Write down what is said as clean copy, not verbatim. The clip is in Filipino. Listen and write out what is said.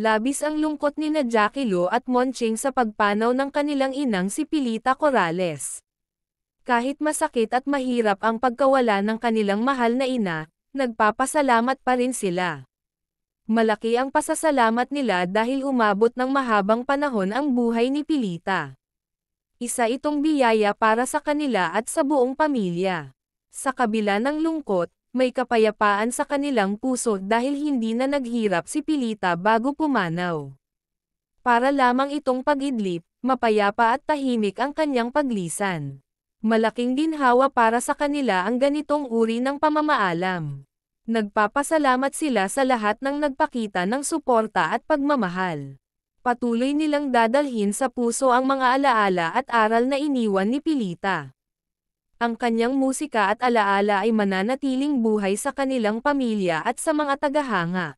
Labis ang lungkot nina Jackie Lo at Monching sa pagpanaw ng kanilang inang si Pilita Corrales. Kahit masakit at mahirap ang pagkawala ng kanilang mahal na ina, nagpapasalamat pa rin sila. Malaki ang pasasalamat nila dahil umabot ng mahabang panahon ang buhay ni Pilita. Isa itong biyaya para sa kanila at sa buong pamilya. Sa kabila ng lungkot, may kapayapaan sa kanilang puso dahil hindi na naghirap si Pilita bago pumanaw. Para lamang itong pag-idlip, mapayapa at tahimik ang kanyang paglisan. Malaking ginhawa para sa kanila ang ganitong uri ng pamamaalam. Nagpapasalamat sila sa lahat ng nagpakita ng suporta at pagmamahal. Patuloy nilang dadalhin sa puso ang mga alaala at aral na iniwan ni Pilita. Ang kanyang musika at alaala ay mananatiling buhay sa kanilang pamilya at sa mga tagahanga.